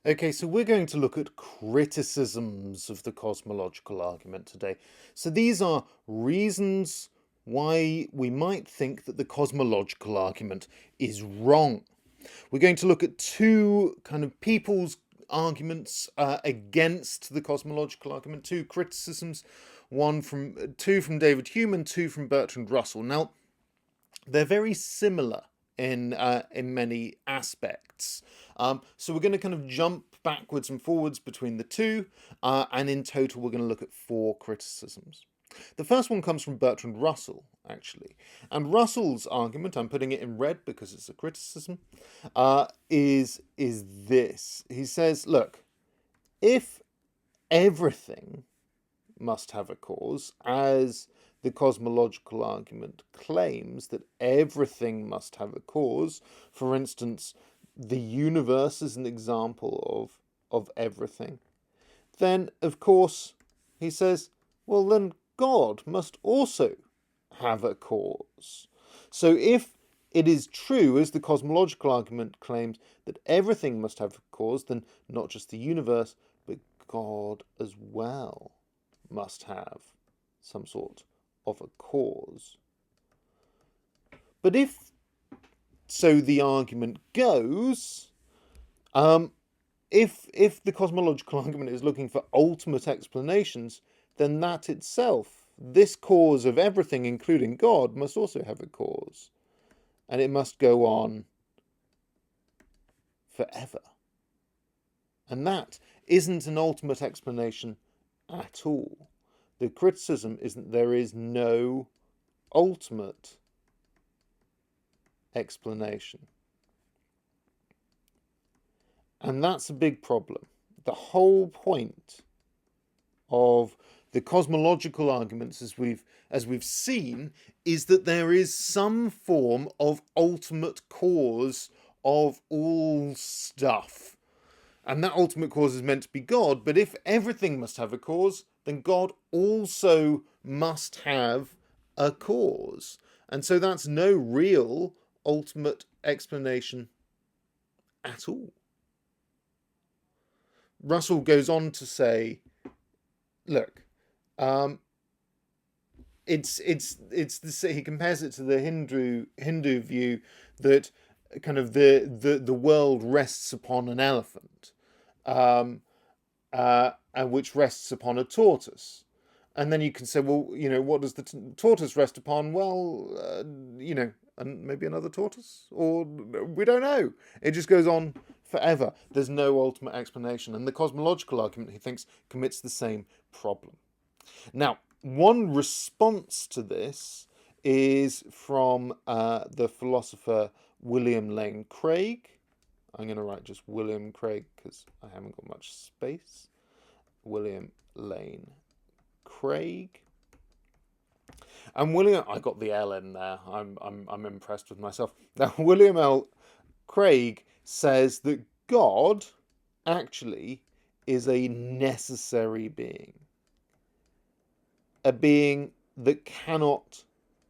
Okay, so we're going to look at criticisms of the cosmological argument today. So these are reasons why we might think that the cosmological argument is wrong. We're going to look at two kind of people's arguments against the cosmological argument, two criticisms, two from David Hume and two from Bertrand Russell. Now, they're very similar in many aspects. So we're going to kind of jump backwards and forwards between the two, and in total we're going to look at four criticisms. The first one comes from Bertrand Russell, actually, and Russell's argument, I'm putting it in red because it's a criticism, is this. He says, look, if everything must have a cause, as the cosmological argument claims that everything must have a cause. For instance, the universe is an example of everything. Then, of course, he says, well, then God must also have a cause. So if it is true, as the cosmological argument claims, that everything must have a cause, then not just the universe, but God as well must have some sort of a cause. But if, so the argument goes, if the cosmological argument is looking for ultimate explanations, then that itself, this cause of everything, including God, must also have a cause. And it must go on forever. And that isn't an ultimate explanation at all. The criticism is that there is no ultimate explanation. And that's a big problem. The whole point of the cosmological arguments, as we've seen, is that there is some form of ultimate cause of all stuff. And that ultimate cause is meant to be God, but if everything must have a cause, then God also must have a cause. And so that's no real ultimate explanation at all. Russell goes on to say, look, he compares it to the Hindu view that kind of the world rests upon an elephant, and which rests upon a tortoise. And then you can say, well, what does the tortoise rest upon? Well, and maybe another tortoise, or we don't know. It just goes on forever. There's no ultimate explanation, and the cosmological argument, he thinks, commits the same problem. Now, one response to this is from the philosopher William Lane Craig. I'm going to write just William Craig because I haven't got much space. William Lane Craig. And I got the L in there. I'm impressed with myself. Now, William L. Craig says that God actually is a necessary being. A being that cannot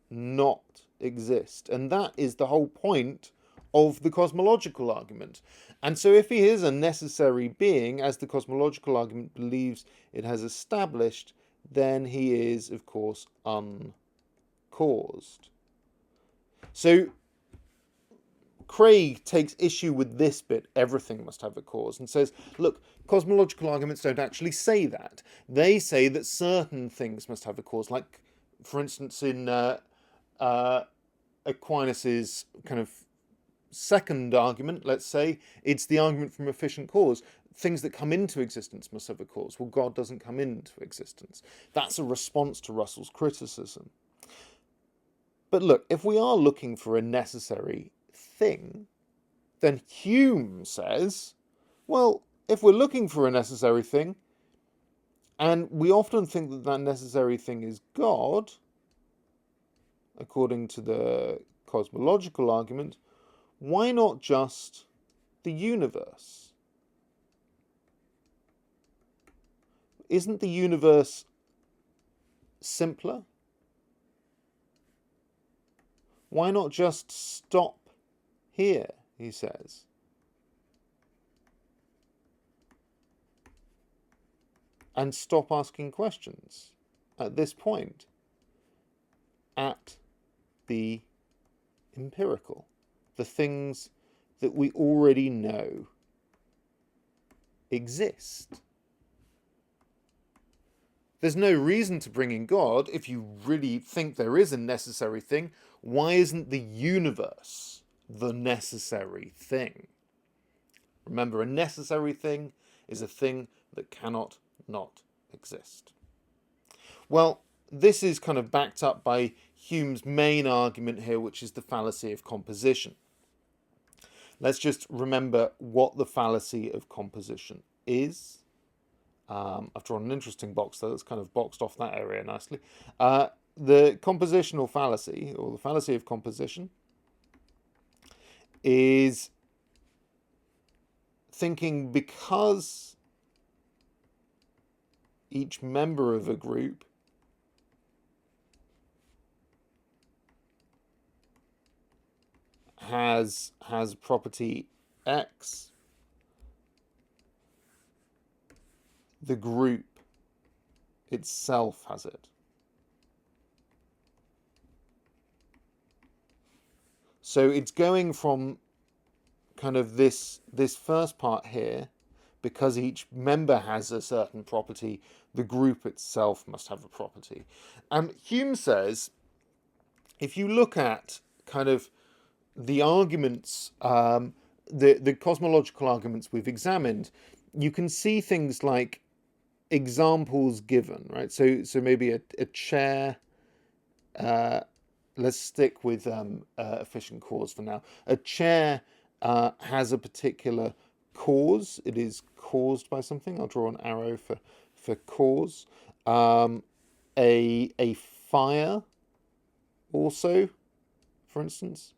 not exist. And that is the whole point of the cosmological argument. And so if he is a necessary being, as the cosmological argument believes it has established, then he is, of course, uncaused. So Craig takes issue with this bit, everything must have a cause, and says, look, cosmological arguments don't actually say that. They say that certain things must have a cause, like, for instance, in Aquinas's kind of second argument, let's say, it's the argument from efficient cause. Things that come into existence must have a cause. Well, God doesn't come into existence. That's a response to Russell's criticism. But look, if we are looking for a necessary thing, then Hume says, well, if we're looking for a necessary thing, and we often think that that necessary thing is God, according to the cosmological argument, why not just the universe? Isn't the universe simpler? Why not just stop here, he says. and stop asking questions at this point at the empirical, the things that we already know exist. There's no reason to bring in God if you really think there is a necessary thing. Why isn't the universe the necessary thing? Remember, a necessary thing is a thing that cannot not exist. Well, this is kind of backed up by Hume's main argument here, which is the fallacy of composition. Let's just remember what the fallacy of composition is. I've drawn an interesting box there that's kind of boxed off that area nicely. The compositional fallacy, or the fallacy of composition, is thinking because each member of a group has property X, the group itself has it. So it's going from kind of this first part here, because each member has a certain property, the group itself must have a property. And Hume says, if you look at kind of the arguments, the cosmological arguments we've examined, you can see things like examples given, right? So maybe a chair. Let's stick with efficient cause for now. A chair has a particular cause. It is caused by something. I'll draw an arrow for cause. A fire also, for instance,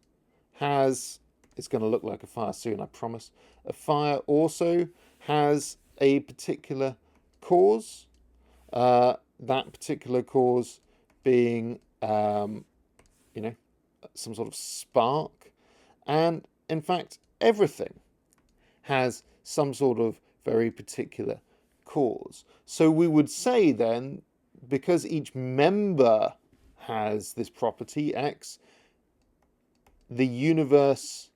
has, it's going to look like a fire soon, I promise. A fire also has a particular cause. That particular cause being, some sort of spark. And in fact, everything has some sort of very particular cause. So we would say then, because each member has this property X, the universe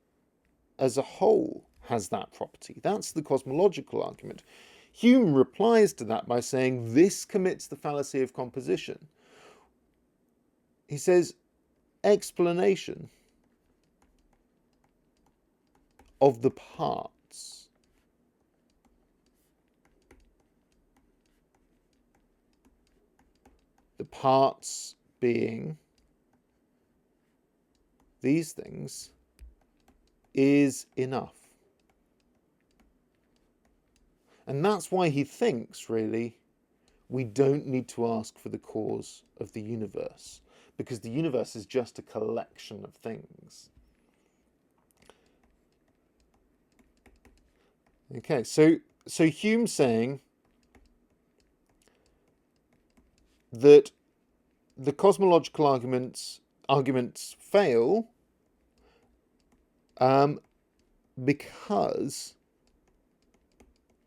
as a whole has that property. That's the cosmological argument. Hume replies to that by saying this commits the fallacy of composition. He says, explanation of the parts being these things is enough. And that's why he thinks, really, we don't need to ask for the cause of the universe, because the universe is just a collection of things. Okay, so Hume's saying that the cosmological arguments fail because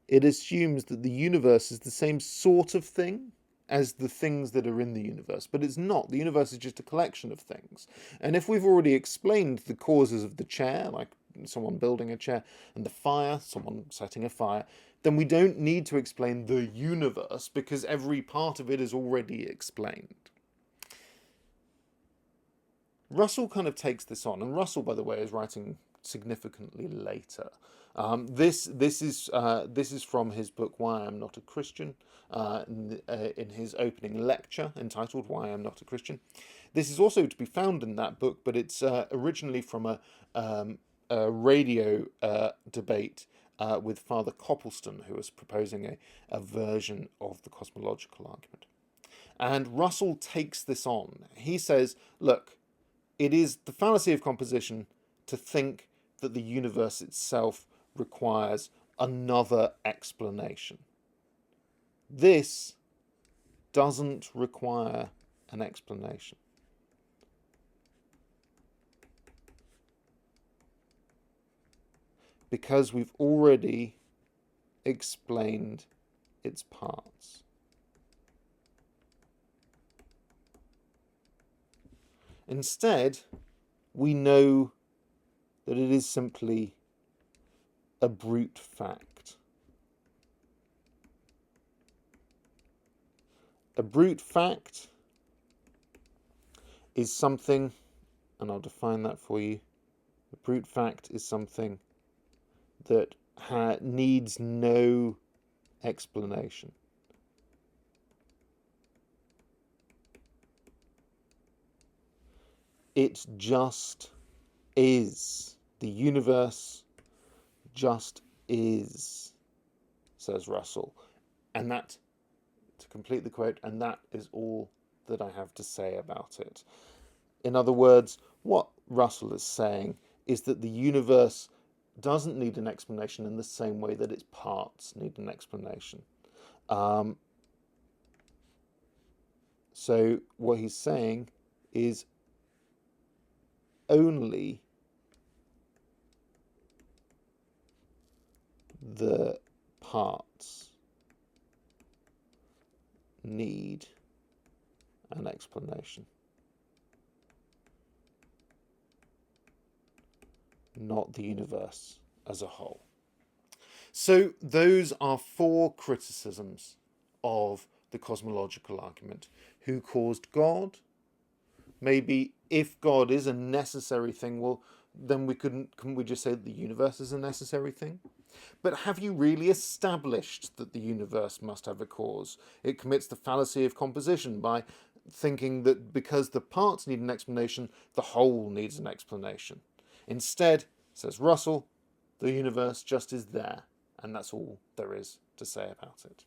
it assumes that the universe is the same sort of thing as the things that are in the universe, but it's not. The universe is just a collection of things. And if we've already explained the causes of the chair, like someone building a chair, and the fire, someone setting a fire, then we don't need to explain the universe, because every part of it is already explained. Russell kind of takes this on, and Russell, by the way, is writing significantly later. This is from his book Why I Am Not a Christian, in his opening lecture entitled Why I Am Not a Christian. This is also to be found in that book, but it's originally from a radio debate with Father Copleston, who was proposing a version of the cosmological argument. And Russell takes this on. He says, look, it is the fallacy of composition to think that the universe itself requires another explanation. This doesn't require an explanation. Because we've already explained its parts. Instead, we know that it is simply a brute fact. A brute fact is something, and I'll define that for you. A brute fact is something that needs no explanation. It just is. The universe just is, says Russell. And that, to complete the quote, and that is all that I have to say about it. In other words, what Russell is saying is that the universe doesn't need an explanation in the same way that its parts need an explanation. So what he's saying is only the parts need an explanation, not the universe as a whole. So those are 4 criticisms of the cosmological argument. Who caused God? Maybe if God is a necessary thing, well, then couldn't we just say that the universe is a necessary thing? But have you really established that the universe must have a cause? It commits the fallacy of composition by thinking that because the parts need an explanation, the whole needs an explanation. Instead, says Russell, the universe just is there, and that's all there is to say about it.